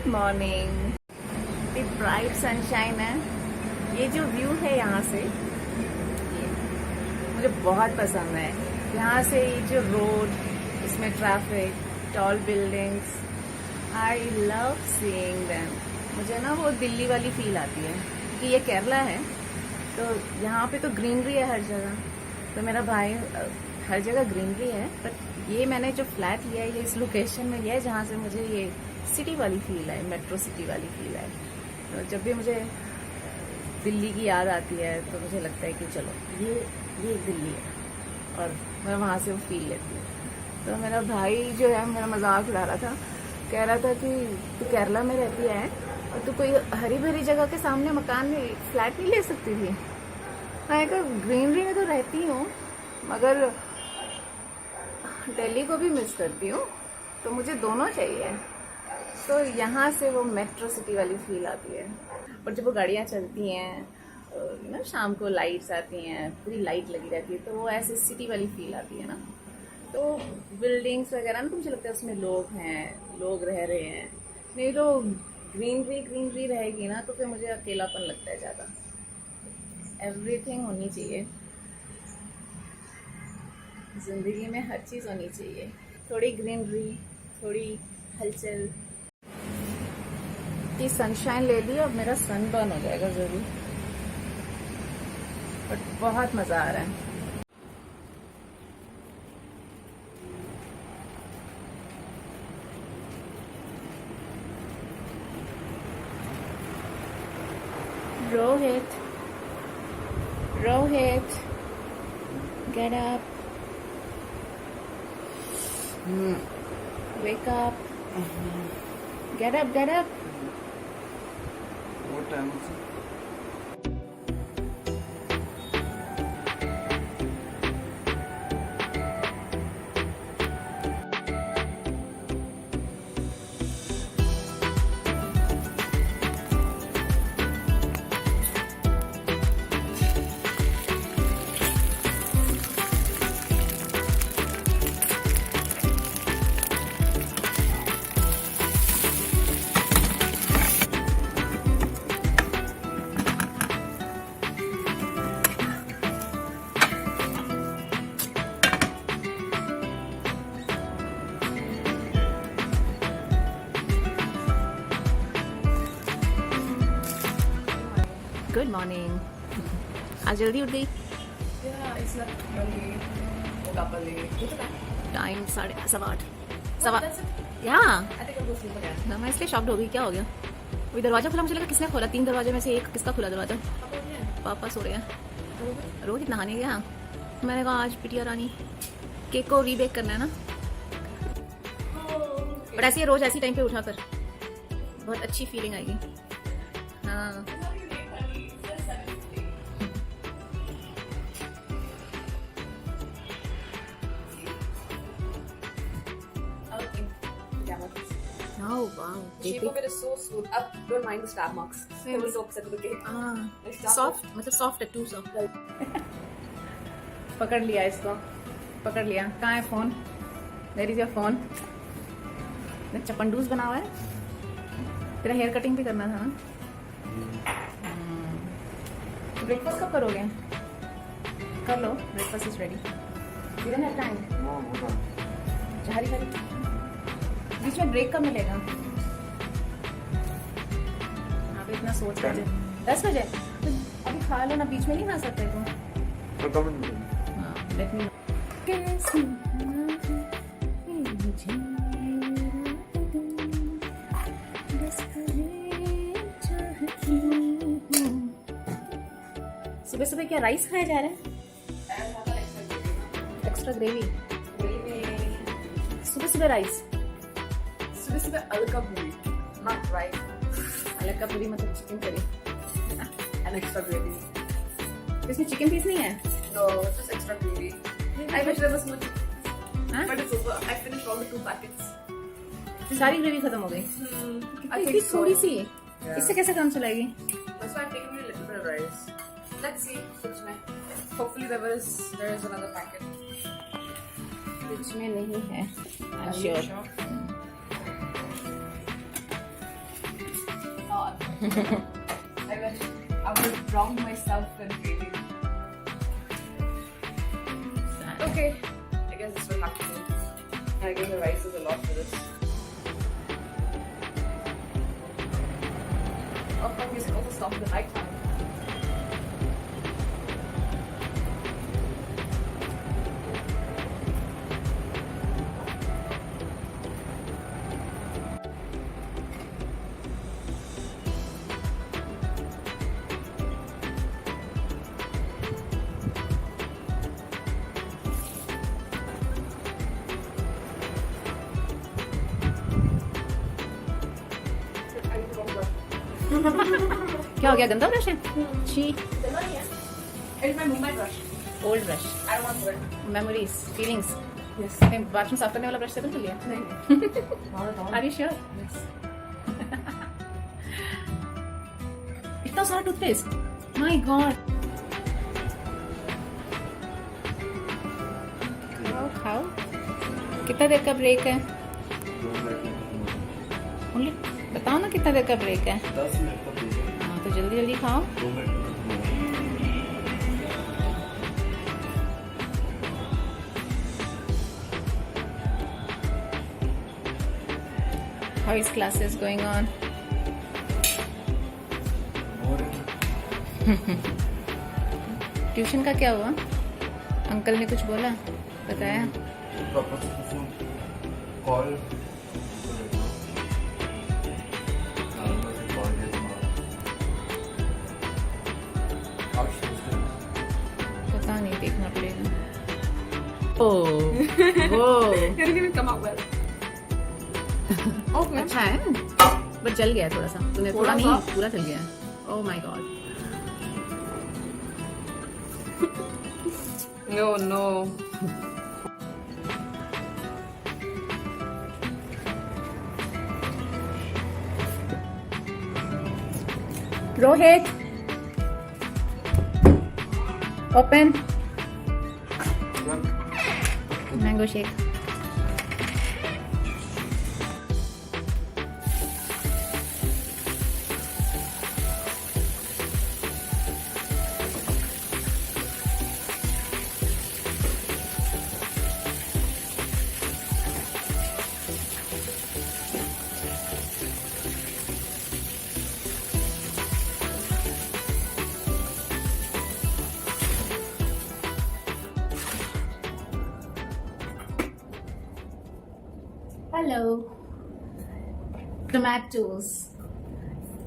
Morning. इतनी bright sunshine है। ये जो व्यू है यहाँ से मुझे बहुत पसंद है। यहाँ से ये जो रोड, इसमें traffic, tall buildings, I love seeing them. मुझे ना वो दिल्ली वाली फील आती है कि ये केरला है तो यहाँ पे तो ग्रीनरी है हर जगह। तो मेरा भाई हर जगह ग्रीनरी है, बट ये मैंने जो फ्लैट लिया है ये इस लोकेशन में लिया है जहाँ से मुझे ये सिटी वाली फील है, मेट्रो सिटी वाली फील है। तो जब भी मुझे दिल्ली की याद आती है तो मुझे लगता है कि चलो ये दिल्ली है और मैं वहाँ से वो फील लेती हूँ। तो मेरा भाई जो है मेरा मजाक उड़ा रहा था, कह रहा था कि तू केरला में रहती है और तू कोई हरी भरी जगह के सामने मकान में फ्लैट नहीं ले सकती थी। मैं कहा ग्रीनरी में तो रहती हूँ मगर दिल्ली को भी मिस करती हूँ, तो मुझे दोनों चाहिए। तो यहाँ से वो मेट्रो सिटी वाली फील आती है। और जब वो गाड़ियाँ चलती हैं ना, शाम को लाइट्स आती हैं, पूरी लाइट लगी रहती है, तो वो ऐसे सिटी वाली फील आती है ना। तो बिल्डिंग्स वगैरह ना, तो मुझे लगता है उसमें लोग हैं, लोग रह रहे हैं। नहीं तो ग्रीनरी रहेगी ना तो फिर मुझे अकेलापन लगता है ज़्यादा। एवरीथिंग होनी चाहिए जिंदगी में, हर चीज़ होनी चाहिए। थोड़ी ग्रीनरी, थोड़ी हलचल। ये सनशाइन ले लिया, अब मेरा सन बर्न हो जाएगा ज़रूर, बट बहुत मज़ा आ रहा है। Rohit, get up. Wake up. Get up. What time is it? Good morning. आज जल्दी उठ गई। टाइम 7:30 यहाँ। मैं इसलिए शॉक्ड हो गई, क्या हो गया? वही दरवाजा खुला, मुझे लगा किसने खोला। 3 दरवाजे में से एक किसका खुला दरवाजा? पापा सो रहे हैं। रोहित नहाने गया। मैंने कहा आज पिटिया रानी केक को रीबेक करना है ना, बट ऐसे रोज ऐसी टाइम पे उठा कर बहुत अच्छी फीलिंग आएगी। हाँ, oh wow, Shape of it is so smooth. Up, don't mind the stab marks. I was so upset with the cake. Soft, मतलब सॉफ्ट है, टू सॉफ्ट। पकड़ लिया इसको, पकड़ लिया। कहाँ है phone? Where is your phone? चपंडूस बना हुआ है। तेरा हेयर कटिंग भी करना था ना। ब्रेकफास्ट कब करोगे? कर लो, breakfast is ready. You don't have time. Hurry बीच में ब्रेक कब मिलेगा? आप इतना सोच रहे थे 10 बजे, तो अभी खा लो ना, बीच में नहीं खा सकते तुम। हाँ, लेट मी। सुबह सुबह क्या राइस खाया जा रहा है? Extra gravy. सुबह सुबह राइस, सुबह अलका पूरी, not rice. अलग का पूरी मतलब chicken curry And extra gravy. इसमें चिकन पीस नहीं है? No, just extra gravy. I wish there was more chicken. हाँ? But it's over. I finished all the 2 packets. सारी ग्रेवी खत्म हो गई। I इतनी think so. थोड़ी सी, Yeah. इससे कैसे काम चलाएगी? That's why I'm taking a little bit of rice. Let's see. Fridge में. Hopefully there is another packet. Fridge में नहीं है। Are you sure. sure? I will drown myself in gravy. Okay, I guess this will have to do. And I guess the rice is a lot for this. Oh, my music also stopped at the night time. क्या हो गया, गंदा brush है? छी, It's my Mumbai brush. Old brush, I don't want to wear it. Memories, feelings. Yes. Bathroom साफ करने वाला brush से तो लिया। नहीं, not at all. Are you sure? Yes. इतना सारा टूथपेस्ट, माय गॉड। खाओ खाओ। कितना देर का ब्रेक है? ओनली बताओ ना कितना देर का ब्रेक है? 10 मिनट का ब्रेक है। हाँ तो जल्दी जल्दी खाओ। 2 मिनट में खत्म होगा। How is classes going on? और ट्यूशन का क्या हुआ? अंकल ने कुछ बोला, बताया? पापा से पूछूं, कॉल कॉल किया तुम्हारा। आज ट्यूसडे। पता नहीं, देखना पड़ेगा। ओह वो It didn't even come out well. Okay. अच्छा है, बट जल गया थोड़ा सा। तूने थोड़ा थोड़ा नहीं, सा? पूरा जल गया। Oh my God. No, no. Rohit, open mango shake. Hello. Tomatoes.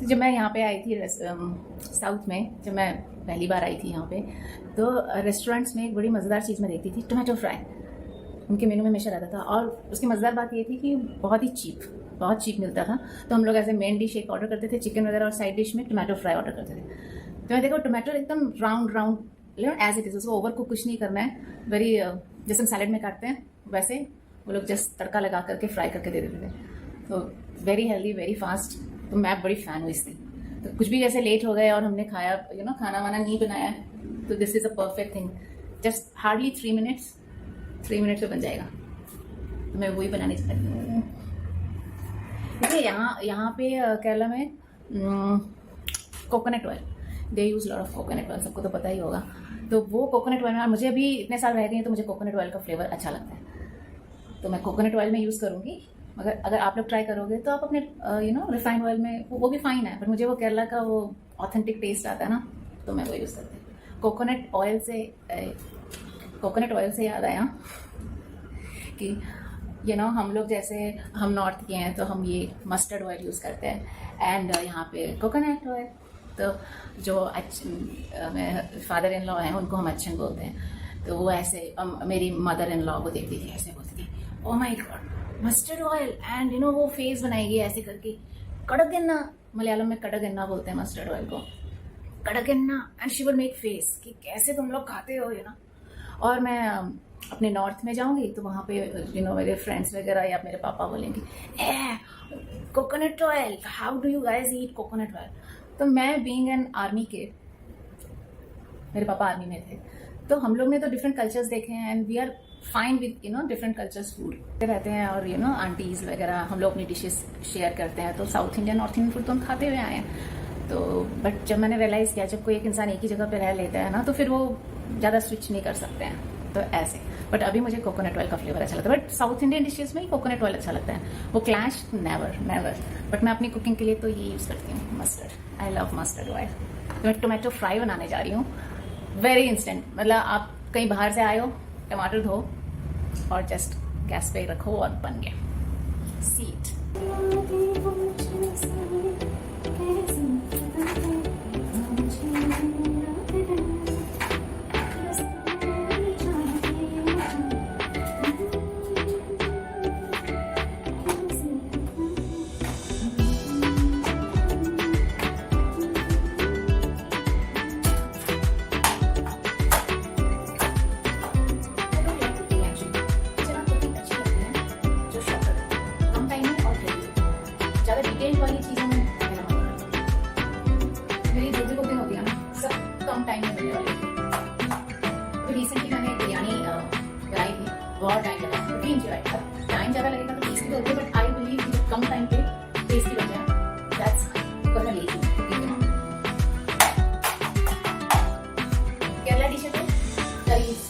जब मैं यहाँ पे आई थी साउथ में, जब मैं पहली बार आई थी यहाँ पे, तो रेस्टोरेंट्स में एक बड़ी मज़ेदार चीज़ मैं देखती थी, टोमेटो फ्राई। उनके मेनू में हमेशा रहता था, और उसकी मज़ेदार बात ये थी कि बहुत चीप मिलता था। तो हम लोग ऐसे मेन डिश एक ऑर्डर करते थे, चिकन वगैरह, और साइड डिश में टोमेटो फ्राई ऑर्डर करते थे। तो मैं देखो, टोमेटो एकदम राउंड एज इट इज़, उसको ओवर कुक कुछ नहीं करना है, वेरी जैसे हम सैलेड में काटते हैं वैसे वो लोग जस्ट तड़का लगा करके फ्राई करके दे देते थे। तो वेरी हेल्दी, वेरी फास्ट। तो मैं बड़ी फ़ैन हुई इसकी। तो कुछ भी जैसे लेट हो गए और हमने खाया, खाना वाना नहीं बनाया, तो this is a perfect thing. Just hardly 3 minutes में बन जाएगा। तो मैं वही बनाने चाहती हूँ। देखिए यहाँ पे केरला में coconut oil, they use lot of coconut oil, सबको तो पता ही होगा। तो वो कोकोनट ऑयल में, मुझे अभी इतने साल रह गए हैं तो मुझे कोकोनट ऑयल का फ्लेवर अच्छा लगता है, तो मैं कोकोनट ऑयल में यूज़ करूँगी। मगर अगर आप लोग ट्राई करोगे तो आप अपने रिफाइंड ऑयल में, वो भी फाइन है, बट मुझे वो केरला का वो ऑथेंटिक टेस्ट आता है ना, तो मैं वो यूज़ करती हूँ। कोकोनट ऑयल से याद आया कि हम लोग जैसे हम नॉर्थ के हैं तो हम ये मस्टर्ड ऑयल यूज़ करते हैं, एंड यहाँ पे कोकोनट ऑयल। तो जो मेरे फादर इन लॉ हैं उनको हम अच्छन बोलते हैं, तो वो ऐसे मेरी मदर इन लॉ को देखती थी, ऐसे बोलती थी, oh my God mustard oil, and वो फेस बनाएगी ऐसे करके, कड़गन्ना, मलयालम में कड़गन्ना बोलते हैं मस्टर्ड ऑयल को, कड़गन्ना, and she would make face कि कैसे तुम लोग खाते हो और मैं अपने नॉर्थ में जाऊंगी तो वहाँ पे मेरे फ्रेंड्स वगैरह या मेरे पापा बोलेंगे, coconut oil, how do you guys eat coconut oil. तो मैं बीइंग एन आर्मी किड, मेरे पापा आर्मी में थे, तो हम लोग ने तो डिफरेंट कल्चर्स देखे हैं, and we are fine with different cultures food रहते हैं, और आंटीज वगैरह हम लोग अपनी डिशेस शेयर करते हैं। तो south Indian, north Indian food तो हम खाते हुए आए हैं, तो बट जब मैंने रियलाइज़ किया जब कोई एक इंसान एक ही जगह पे रह लेता है ना तो फिर वो ज़्यादा स्विच नहीं कर सकते हैं, तो ऐसे। बट अभी मुझे कोकोनट ऑयल का फ्लेवर अच्छा लगता है, बट साउथ इंडियन डिशेज में ही कोकोनट ऑयल अच्छा लगता है, वो क्लैश नेवर नेवर। बट मैं अपनी कुकिंग के लिए तो ये यूज़ करती हूँ mustard, I love mustard oil. तो मैं टोमेटो फ्राई बनाने जा रही हूँ, वेरी इंस्टेंट। मतलब आप कहीं बाहर से आए हो, टमाटर धो और जस्ट गैस पे रखो और बन गया। सीट वाली चीजें मैं मेरी जो भी कुकिंग होती है ना सब कम टाइम में बनने वाली है। तो रिसेंटली मैंने बिरयानी बनाई थी, बहुत टाइम लगा, काफी इंजॉय था। टाइम ज़्यादा लगेगा तो टेस्टी होती है, बट आई बिलीव कि कम टाइम पे टेस्टी बन जाए, दैट्स बिकॉज़ मैं लेजी हूँ कुकिंग में। केरला डिश है करीज,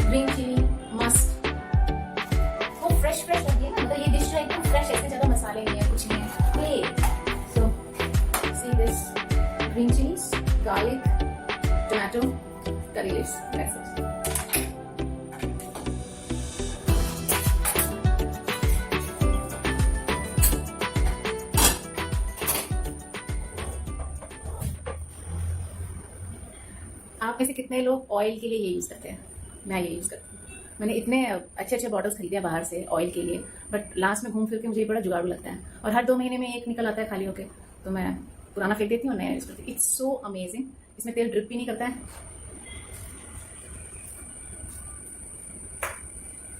ग्रीन चिली मस्ट, वो फ्रेश फ्रेश होती है ना, मतलब ये डिश एकदम फ्रेश, ऐसे ज़्यादा मसाले नहीं है, कुछ नहीं है। So, see this green chilies, garlic, tomato, curry leaves. That's it. आप में से कितने लोग ऑयल के लिए ये यूज़ करते हैं? मैं ये यूज़ करती हूँ। मैंने इतने अच्छे अच्छे बॉटल्स खरीदे हैं बाहर से ऑयल के लिए, बट लास्ट में घूम फिर के मुझे बड़ा जुगाड़ू लगता है, और हर 2 महीने में एक निकल आता है खाली होके, तो मैं पुराना फेंक देती हूँ, नया यूज़ करती हूँ। इट्स सो अमेजिंग, इसमें तेल ड्रिप भी नहीं करता है,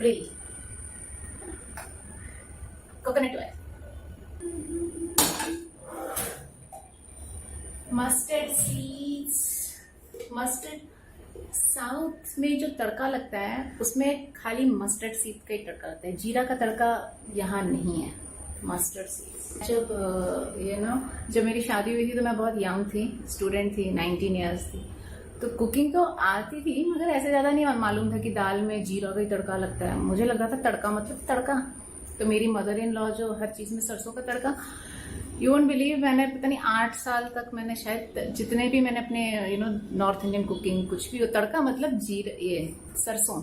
really. Coconut oil, mustard seeds, mustard south में जो तड़का लगता है उसमें खाली मस्टर्ड सीड का ही तड़का लगता है, जीरा का तड़का यहाँ नहीं है। मस्टर्ड सीड्स जब मेरी शादी हुई थी तो मैं बहुत यंग थी, स्टूडेंट थी, 19 ईयर्स थी, तो कुकिंग तो आती थी मगर ऐसे ज़्यादा नहीं मालूम था कि दाल में जीरा का ही तड़का लगता है। मुझे लग रहा था तड़का मतलब तड़का, तो मेरी मदर इन लॉ जो हर चीज़ में सरसों का तड़का, यू वोंट बिलीव, मैंने पता नहीं 8 साल तक मैंने शायद जितने भी मैंने अपने नॉर्थ इंडियन कुकिंग कुछ भी हो, तड़का मतलब जीरा, ये सरसों,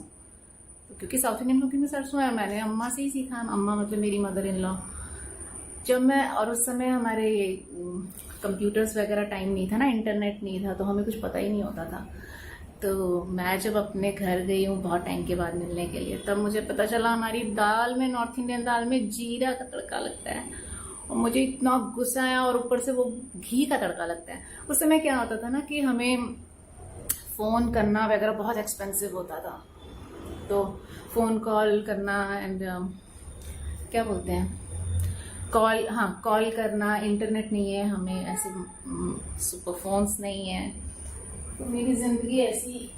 तो क्योंकि साउथ इंडियन कुकिंग में सरसों है, मैंने अम्मा से ही सीखा। अम्मा मतलब मेरी मदर इन लॉ। जब मैं, और उस समय हमारे ये कंप्यूटर्स वगैरह टाइम नहीं था ना, इंटरनेट नहीं था, तो हमें कुछ पता ही नहीं होता था। तो मैं जब अपने घर गई हूँ बहुत टाइम के बाद मिलने के लिए, तब मुझे पता चला हमारी दाल में, नॉर्थ इंडियन दाल में जीरा का तड़का लगता है, और मुझे इतना गुस्सा आया, और ऊपर से वो घी का तड़का लगता है। उस समय क्या होता था ना कि हमें फ़ोन करना वगैरह बहुत एक्सपेंसिव होता था, तो फ़ोन कॉल करना एंड क्या बोलते हैं, कॉल करना, इंटरनेट नहीं है, हमें ऐसे सुपर फोन्स नहीं है, तो मेरी ज़िंदगी ऐसी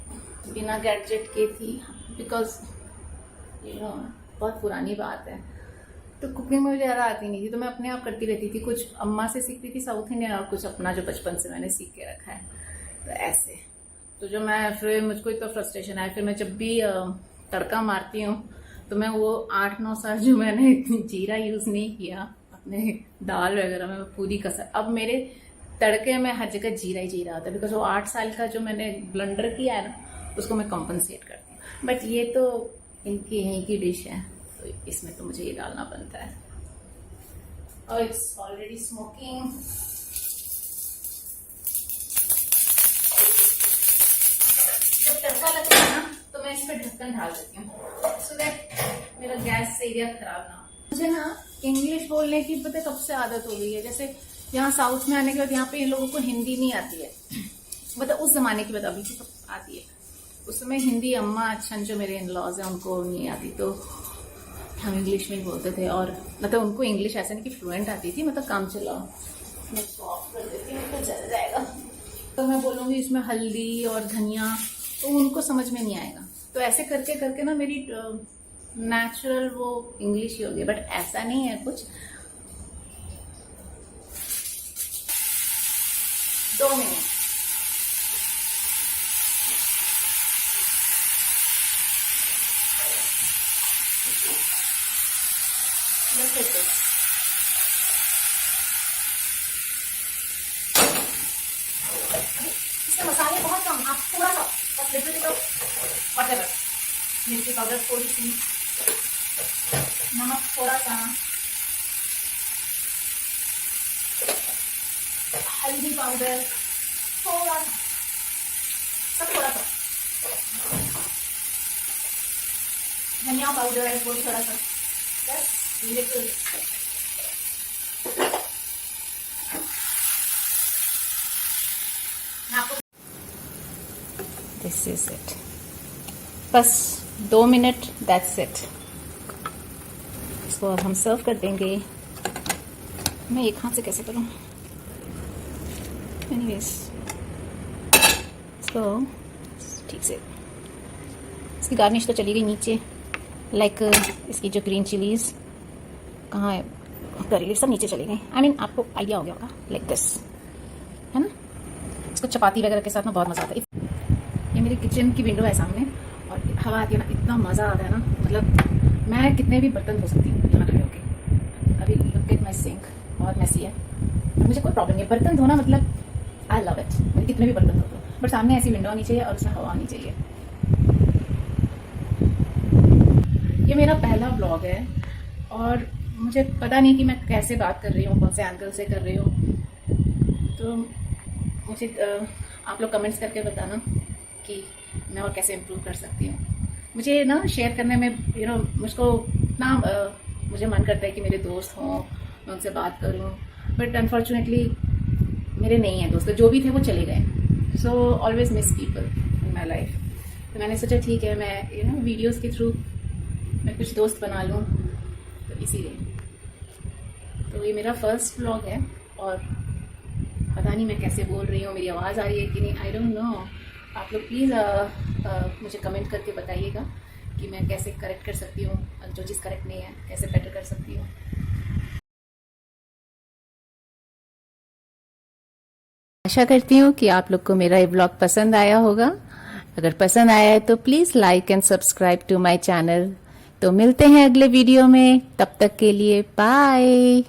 बिना गैजेट के थी, बिकॉज बहुत पुरानी बात है। तो कुकिंग में मुझे ज़्यादा आती नहीं थी, तो मैं अपने आप करती रहती थी, कुछ अम्मा से सीखती थी साउथ इंडियन, और कुछ अपना जो बचपन से मैंने सीख के रखा है, तो ऐसे। तो जो मैं फिर मुझको इतना फ्रस्ट्रेशन आया, फिर मैं जब भी तड़का मारती हूँ तो मैं वो 8-9 साल जो मैंने इतनी जीरा यूज़ नहीं किया अपने दाल वगैरह में, पूरी कसर, अब मेरे तड़के में हर जगह जीरा ही जीरा होता है, बिकॉज वो 8 साल का जो मैंने ब्लंडर किया है ना, उसको मैं कंपनसेट करती हूँ। बट ये तो इनकी यहीं की डिश है, तो इसमें तो मुझे ये डालना बनता है। और इट्स ऑलरेडी स्मोकिंग। जब तड़का लगता है ना तो मैं इस पर ढक्कन डाल देती हूँ, सो दैट मेरा गैस एरिया खराब ना हो। मुझे ना इंग्लिश बोलने की पता कब से आदत हो गई है, जैसे यहाँ साउथ में आने के बाद यहाँ पे इन लोगों को हिंदी नहीं आती है, मतलब उस जमाने की बात, अभी तो आती है, उस समय हिंदी अम्मा अच्छन जो मेरे इन लॉज हैं उनको नहीं आती, तो हम इंग्लिश में ही बोलते थे। और मतलब उनको इंग्लिश ऐसा नहीं कि फ्लुएंट आती थी, मतलब काम चलाओ, मैं इसको ऑफ कर देती हूँ तो चल जाएगा। तो मैं बोलूँगी इसमें हल्दी और धनिया, तो उनको समझ में नहीं आएगा, तो ऐसे करके करके ना मेरी नेचुरल वो इंग्लिश ही हो गई, बट ऐसा नहीं है कुछ। 2 मिनट। Look at this. इसके मसाले बहुत कम, आप थोड़ा सा बस लिटिल बिट ऑफ व्हाटएवर, मिर्ची पाउडर थोड़ी सी, नमक थोड़ा सा, हल्दी पाउडर थोड़ा सा, सब थोड़ा सा, धनिया पाउडर वो भी थोड़ा सा, बस लिटिल। दिस इज इट, बस 2 मिनट, दैट्स इट। इसको अब हम सर्व कर देंगे। मैं एक हाथ से कैसे करूं? एनीवेज, इसको ठीक से, इसकी गार्निश तो चली गई नीचे, लाइक इसकी जो ग्रीन चिलीज कहाँ है, करी सब नीचे चली गई। आई मीन आपको आइडिया हो गया होगा, लाइक दिस, है ना। इसको चपाती वगैरह के साथ ना बहुत मज़ा आता है। ये मेरी किचन की विंडो है सामने, और हवा आती है ना, इतना मज़ा आता है ना, मतलब मैं कितने भी बर्तन धो सकती हूँ यहाँ खड़े होके। अभी लुक एट माय सिंक, बहुत मैसी है, मुझे कोई प्रॉब्लम नहीं है बर्तन धोना, मतलब आई लव इट, मुझे कितने भी बर्तन धो दो, बट सामने ऐसी विंडो आनी चाहिए और उसमें हवा आनी चाहिए। ये मेरा पहला ब्लॉग है और मुझे पता नहीं कि मैं कैसे बात कर रही हूँ, कौन से एंगल से कर रही हूँ, तो मुझे आप लोग कमेंट्स करके बताना कि मैं और कैसे इम्प्रूव कर सकती हूँ। मुझे ना शेयर करने में मुझको इतना मुझे मन करता है कि मेरे दोस्त हों, मैं उनसे बात करूँ, बट अनफॉर्चुनेटली मेरे नहीं हैं दोस्त, जो भी थे वो चले गए। So always miss people in my life. तो मैंने सोचा ठीक है, मैं वीडियोज़ के थ्रू मैं कुछ दोस्त बना लूँ, तो इसीलिए। तो ये मेरा फर्स्ट व्लॉग है और पता नहीं मैं कैसे बोल रही हूँ, मेरी आवाज़ आ रही है कि नहीं, आई डोंट नो। आप लोग प्लीज़ मुझे कमेंट करके बताइएगा कि मैं कैसे करेक्ट कर सकती हूँ, जो चीज़ करेक्ट नहीं है कैसे बेटर कर सकती हूँ। आशा करती हूँ कि आप लोग को मेरा ये ब्लॉग पसंद आया होगा। अगर पसंद आया है तो please like and subscribe to my channel. तो मिलते हैं अगले वीडियो में, तब तक के लिए बाय।